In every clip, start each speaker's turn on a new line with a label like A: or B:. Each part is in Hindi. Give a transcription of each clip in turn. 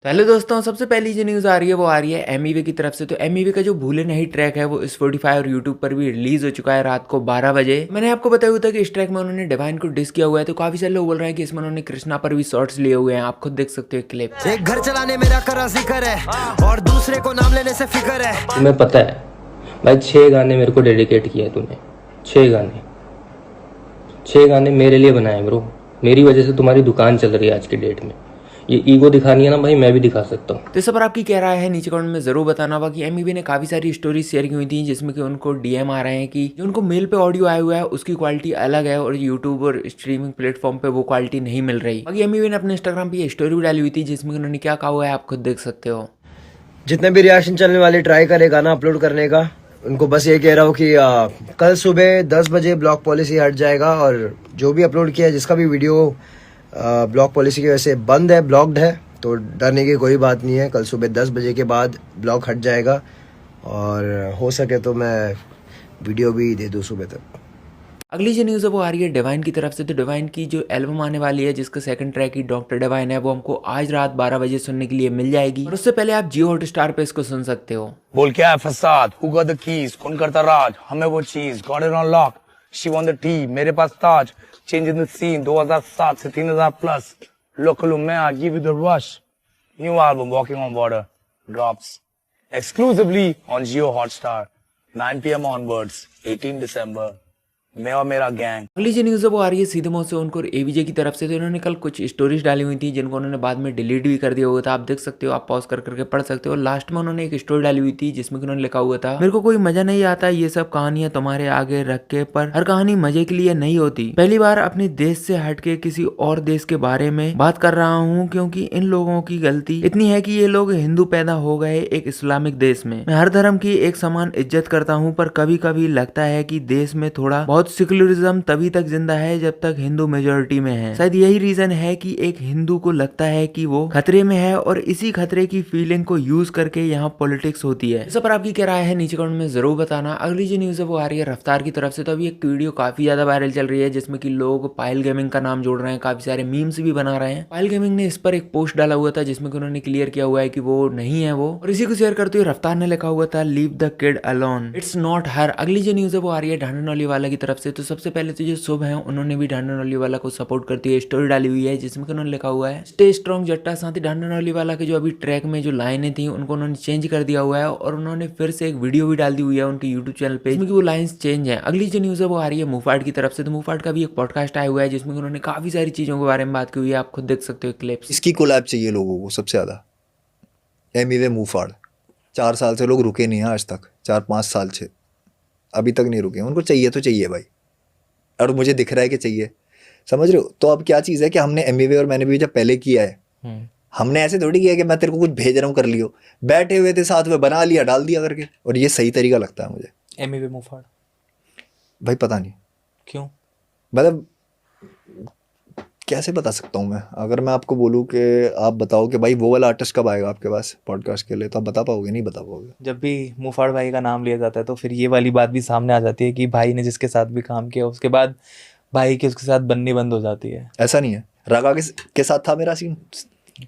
A: तो हेलो दोस्तों, सबसे पहली जो न्यूज़ आ रही है वो आ रही है एमईवे की तरफ से। तो एमईवे का जो भूले नहीं ट्रैक है वो स्पॉटिफाई और यूट्यूब पर भी रिलीज हो चुका है रात को 12 बजे। मैंने आपको बताया हुआ था कि इस ट्रैक में उन्होंने डिवाइन को डिस किया हुआ है। तो काफी सारे लोग बोल रहे हैं कि इसमें उन्होंने कृष्णा पर भी शॉट्स लिए हुए हैं। आप खुद देख सकते हो क्लिप।
B: एक घर चलाने मेरा करा जिक्र है और दूसरे को नाम लेने से फिक्र है।
C: तुम्हें पता है भाई, 6 गाने मेरे को डेडिकेट किए तूने। 6 गाने, 6 गाने मेरे लिए बनाए ब्रो। मेरी वजह से तुम्हारी दुकान चल रही है आज के डेट में। ये ईगो दिखानी है ना भाई, मैं भी दिखा सकता हूँ।
A: तो इस पर आपकी क्या राय है नीचे कमेंट में जरूर बताना। बाकी एमईवे ने काफी सारी स्टोरी शेयर की हुई थी जिसमें कि उनको डीएम आ रहे हैं कि जो उनको मेल पे ऑडियो आया हुआ है उसकी क्वालिटी अलग है और यूट्यूब और स्ट्रीमिंग प्लेटफॉर्म पे वो क्वालिटी नहीं मिल रही। बाकी एमईवे ने अपने इंस्टाग्राम पे ये स्टोरी भी डाली हुई थी जिसमें उन्होंने क्या कहा हुआ है आप खुद देख सकते हो।
B: जितने भी रिएक्शन चैनल वाले ट्राई करे गाना अपलोड करने का, उनको बस ये कह रहा हूँ कि कल सुबह 10 बजे ब्लॉक पॉलिसी हट जाएगा और जो भी अपलोड किया है जिसका भी वीडियो ब्लॉक पॉलिसी की वजह से बंद है, ब्लॉक्ड है, तो डरने की कोई बात नहीं है। कल सुबह 10 बजे के बाद ब्लॉक हट जाएगा और हो सके तो मैं वीडियो भी दे दूँ सुबह तक।
A: अगली जो न्यूज़ है वो आ रही है डिवाइन की तरफ से। तो डिवाइन की जो एल्बम आने वाली है जिसका सेकंड ट्रैक ही डॉक्टर डिवाइन है वो हमको आज रात 12 बजे सुनने के लिए मिल जाएगी और उससे पहले आप जियो हॉटस्टार पे इसको सुन सकते हो।
D: बोल क्या है फसाद, हु गॉट द कीज, कौन करता राज, हमें वो चीज, got it on lock, she won the T, मेरे पास ताज, चेंज इन द सीन 2007 से 3000 प्लस, लोकल मैं I give you the rush, new album walking on water drops exclusively on Jio Hotstar 9 PM onwards 18 दिसंबर, मैं और मेरा गैंग।
A: अगली जो न्यूज़ है वो आ रही है सीधे मुंह से उनको एवीजे की तरफ से। तो इन्होंने कल कुछ स्टोरीज डाली हुई थी जिनको उन्होंने बाद में डिलीट भी कर दिया हुआ था। आप देख सकते हो, आप पॉज कर करके पढ़ सकते हो। लास्ट में उन्होंने एक स्टोरी डाली हुई थी जिसमें उन्होंने लिखा हुआ था, मेरे को कोई मजा नहीं आता ये सब कहानियां तुम्हारे आगे रख के, पर हर कहानी मजे के लिए नहीं होती। पहली बार अपने देश से हटके किसी और देश के बारे में बात कर रहा हूँ क्योंकि इन लोगों की गलती इतनी है कि ये लोग हिंदू पैदा हो गए एक इस्लामिक देश में। मैं हर धर्म की एक समान इज्जत करता हूँ पर कभी कभी लगता है कि देश में थोड़ा बहुत सेक्युलरिज्म तभी तक जिंदा है जब तक हिंदू मेजोरिटी में है। शायद यही रीजन है कि एक हिंदू को लगता है कि वो खतरे में है और इसी खतरे की फीलिंग को यूज करके यहाँ पॉलिटिक्स होती है। इस पर आपकी क्या राय है नीचे कमेंट में जरूर बताना। अगली जो न्यूज है वो आ रही है रफ्तार की तरफ से। तो अभी एक वीडियो काफी ज्यादा वायरल चल रही है जिसमें कि लोग पायल गेमिंग का नाम जोड़ रहे हैं, काफी सारे मीम्स भी बना रहे हैं। पायल गेमिंग ने इस पर एक पोस्ट डाला हुआ था जिसमें उन्होंने क्लियर किया हुआ है कि वो नहीं है वो, और इसी को शेयर करते हुए रफ्तार ने लिखा हुआ था leave the kid alone, it's not her. अगली जो न्यूज है वो आ रही है ढांडनौली वाला की तरफ से। तो सबसे पहले तो जो शुभ है उन्होंने भी ढांडनौली वाला को सपोर्ट करते हुए स्टोरी डाली हुई है जिसमें उन्होंने लिखा हुआ है स्टे स्ट्रॉन्ग जट्टा। साथ ही ढांडनौली वाला के जो अभी ट्रैक में जो लाइनें थी उनको उन्होंने चेंज कर दिया हुआ है और उन्होंने फिर से एक वीडियो भी डाल दी हुई है उनके यूट्यूब चैनल पे जिसमें वो लाइन्स चेंज है। अगली जो न्यूज है वो आ रही है मुफाट की तरफ से। तो मुफाट का भी एक पॉडकास्ट आया हुआ है जिसमें उन्होंने काफी सारी चीजों के बारे में बात की हुई है। आप खुद देख सकते हो क्लिप्स।
E: इसकी कोलैब चाहिए लोगों को सबसे ज़्यादा। एमिवे मूफाड़ 4 साल से लोग रुके नहीं हैं आज तक, 4-5 साल से अभी तक नहीं रुके। उनको चाहिए तो चाहिए भाई, और मुझे दिख रहा है कि चाहिए, समझ रहे हो। तो अब क्या चीज़ है कि हमने एमिवे और मैंने भी जब पहले किया है, हमने ऐसे थोड़ी किया कि मैं तेरे को कुछ भेज रहा हूँ कर लियो, बैठे हुए थे साथ में बना लिया डाल दिया करके। और ये सही तरीका लगता है मुझे।
F: एमिवे मुफाड़
E: भाई पता नहीं
F: क्यों,
E: मतलब कैसे बता सकता हूँ मैं। अगर मैं आपको बोलूँ कि आप बताओ कि भाई वो वाला आर्टिस्ट कब आएगा आपके पास पॉडकास्ट के लिए, तो आप बता पाओगे? नहीं बता पाओगे।
F: जब भी मुफाड़ भाई का नाम लिया जाता है तो फिर ये वाली बात भी सामने आ जाती है कि भाई ने जिसके साथ भी काम किया उसके बाद भाई की उसके साथ बननी बंद हो जाती है।
E: ऐसा नहीं है, रागा के साथ था मेरा सीन,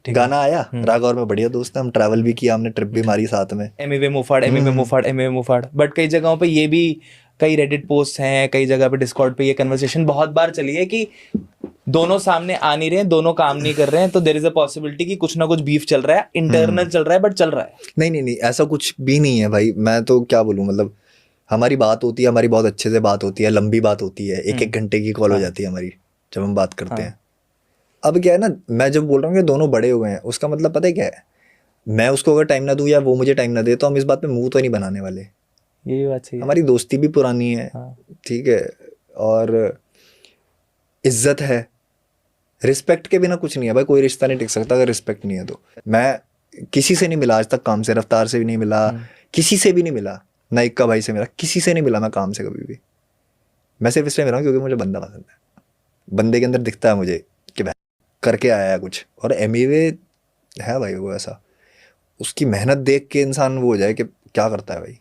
E: गाना आया, रागा और मैं बढ़िया दोस्त हैं, हम ट्रैवल भी किया, हमने ट्रिप भी मारी साथ में।
F: एमिवे मुफाड़, एमिवे मुफाड़, एमिवे मुफाड़। बट कई जगहों पे ये भी, कई रेडिट पोस्ट हैं, कई जगह पे डिस्कॉर्ड पे ये कन्वर्सेशन बहुत बार चली है कि दोनों सामने आ नहीं रहे हैं, दोनों काम नहीं कर रहे हैं, तो देयर इज अ पॉसिबिलिटी कि कुछ ना कुछ बीफ चल रहा है, इंटरनल चल रहा है, बट चल रहा है।
E: नहीं नहीं नहीं, ऐसा कुछ भी नहीं है भाई। मैं तो क्या बोलूँ, मतलब हमारी बात होती है, हमारी बहुत अच्छे से बात होती है, लंबी बात होती है, 1-1 घंटे की कॉल हो जाती है हमारी जब हम बात करते हैं। अब क्या है ना, मैं जब बोल रहा हूँ कि दोनों बड़े हुए हैं, उसका मतलब पता है क्या है, मैं उसको अगर टाइम ना दूँ या वो मुझे टाइम ना दे तो हम इस बात पे मुंह तो नहीं बनाने वाले।
F: ये बात सही है।
E: हमारी दोस्ती भी पुरानी है, ठीक है, और इज्जत है, रिस्पेक्ट के बिना कुछ नहीं है भाई। कोई रिश्ता नहीं टिक सकता अगर रिस्पेक्ट नहीं है। तो मैं किसी से नहीं मिला आज तक काम से, रफ्तार से भी नहीं मिला, किसी से भी नहीं मिला, ना इक्का भाई से मिला, किसी से नहीं मिला मैं काम से कभी भी। मैं सिर्फ इसलिए मिला हूँ क्योंकि मुझे बंदा पसंद है, बंदे के अंदर दिखता है मुझे कि भाई करके आया है कुछ। और एमिवे है भाई वो ऐसा, उसकी मेहनत देख के इंसान वो हो जाए कि क्या करता है भाई।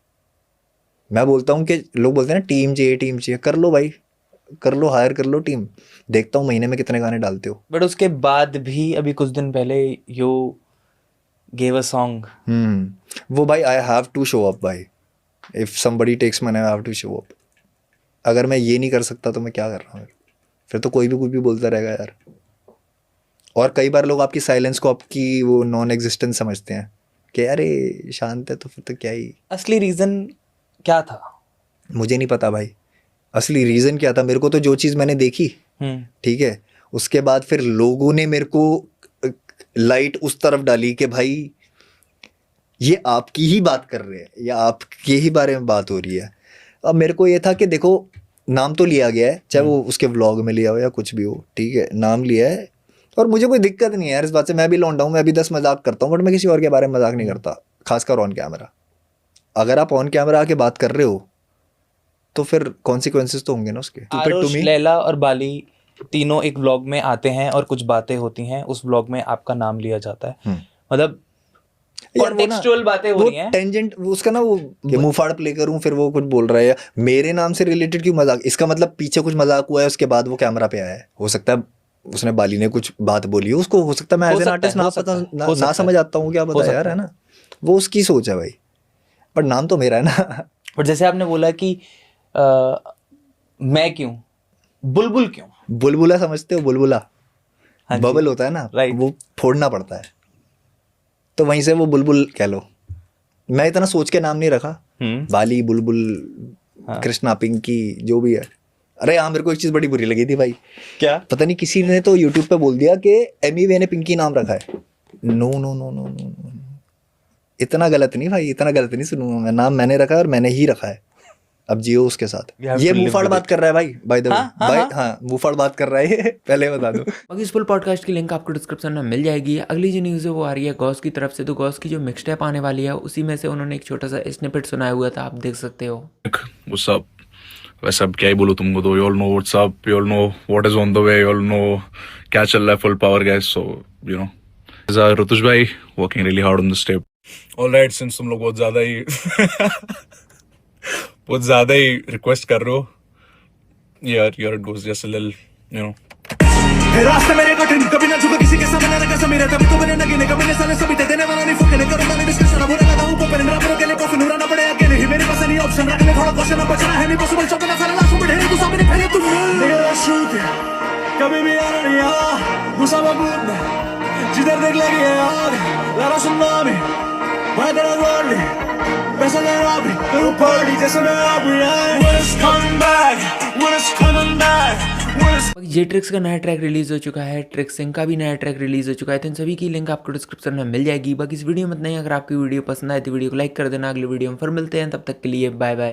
E: मैं बोलता हूँ कि लोग बोलते हैं ना टीम चाहिए, कर लो भाई, कर लो, हायर कर लो टीम। देखता हूँ महीने में कितने गाने डालते हो।
F: बट उसके बाद भी अभी कुछ दिन पहले यो gave a song.
E: वो भाई I have to show up भाई, if somebody takes money I have to show up. अगर मैं ये नहीं कर सकता तो मैं क्या कर रहा हूँ फिर तो कोई भी कुछ भी बोलता रहेगा यार। और कई बार लोग आपकी साइलेंस को आपकी वो नॉन एग्जिस्टेंस समझते हैं कि अरे शांत है तो फिर तो क्या ही।
F: असली रीजन क्या था?
E: मुझे नहीं पता भाई असली रीज़न क्या था। मेरे को तो जो चीज़ मैंने देखी ठीक है, उसके बाद फिर लोगों ने मेरे को लाइट उस तरफ डाली कि भाई ये आपकी ही बात कर रहे हैं या आपके ही बारे में बात हो रही है। अब मेरे को ये था कि देखो नाम तो लिया गया है, चाहे वो उसके व्लॉग में लिया हो या कुछ भी हो, ठीक है नाम लिया है और मुझे कोई दिक्कत नहीं है यार इस बात से। मैं भी लौंडा हूँ, मैं भी 10 मजाक करता हूँ, बट मैं किसी और के बारे में मजाक नहीं करता, खासकर ऑन कैमरा। अगर आप ऑन कैमरा आके बात कर रहे हो तो फिर कॉन्सिक्वेंसेस तो होंगे ना उसके।
F: आरुष, लैला और बाली तीनों एक व्लॉग में आते हैं और कुछ बातें होती हैं, उस व्लॉग में आपका नाम लिया जाता है। मतलब कॉन्टेक्सचुअल बातें हो रही हैं।
E: टेंजेंट उसका ना वो मुंह फाड़ प्ले करूं फिर वो कुछ बोल रहा है मेरे नाम से रिलेटेड क्यों मजाक। इसका मतलब पीछे कुछ मजाक हुआ है उसके बाद वो कैमरा पे आया है। हो सकता है उसने बाली ने कुछ बात बोली है, उसको हो सकता है मैं एज एन आर्टिस्ट ना समझ आता हूँ, क्या पता यार, है ना, वो उसकी सोच है भाई, पर नाम तो मेरा है ना।
F: और जैसे आपने बोला कि मैं क्यों, बुलबुल क्यों?
E: बुलबुला समझते हो? बुलबुला
F: हाँ जी।
E: बबल होता है ना,
F: राइट।
E: वो फोड़ना पड़ता है, तो वहीं से वो बुलबुल कह लो। मैं इतना सोच के नाम नहीं रखा, बाली, बुलबुल, कृष्णा, पिंकी, जो भी है। अरे हाँ, मेरे को एक चीज बड़ी बुरी लगी थी भाई।
F: क्या?
E: पता नहीं किसी ने तो यूट्यूब पे बोल दिया कि एमी वे ने पिंकी नाम रखा है। No no no no no no, इतना गलत नहीं भाई, इतना गलत नहीं सुनूंगा मैं। नाम मैंने रखा है और मैंने ही रखा है, अब जियो उसके साथ। ये मुंहफाड़ बात कर रहा है भाई, बाय द वे भाई। हाँ, मुंहफाड़ बात कर रहा है पहले बता दो।
A: बाकी इस फुल पॉडकास्ट की लिंक आपको डिस्क्रिप्शन में मिल जाएगी। अगली जो न्यूज़ है वो आ रही है गॉस की तरफ से। तो गॉस की जो मिक्स टेप आने वाली है उसी में से उन्होंने एक छोटा सा स्निपेट सुनाया हुआ था, आप देख सकते हो।
G: What's up? वैसे अब क्या ही बोलूं तुमको, तो you all know what's up, you all know what is on the way, you all know क्या चल रहा है, full power guys, so you know. ऋतुष भाई working really hard on this tape. All right, since तुम लोग बहुत ज़्यादा ही रिक्वेस्ट कर रहे हो, here it goes, just a little, you know.
H: रास्ते मेरे कठिन, कभी ना झुका किसी के सामने, ना कसम मेरे तभी तो मैंने नगीने कभी ने साले सभी देने वाला नहीं, फुकने करूंगा नहीं डिस्कशन, अब रखा हूं पर रबर के लिए कॉफी नुराना पड़े अकेले ही, मेरे पास नहीं ऑप्शन, रखने थोड़ा क्वेश्चन अब बचना है नहीं पॉसिबल, चौपना सारा लाश में ढेर तू सामने पहले तुम मेरा शूट कभी भी आना नहीं आ गुस्सा मबूद में जिधर देख लगी है आग लारा सुनना में मैं तेरा वर्ल्ड पैसा लेना भी तेरू पार्टी जैसे मैं आप when it's coming back when it's coming back
A: J tricks का नया ट्रैक रिलीज हो चुका है, ट्रिक्स सिंह का भी नया ट्रैक रिलीज हो चुका है। तो इन सभी की लिंक आपको डिस्क्रिप्शन में मिल जाएगी। बाकी इस वीडियो में इतना ही। अगर आपकी वीडियो पसंद आए तो वीडियो को लाइक कर देना। अगले वीडियो में फिर मिलते हैं, तब तक के लिए बाय बाय।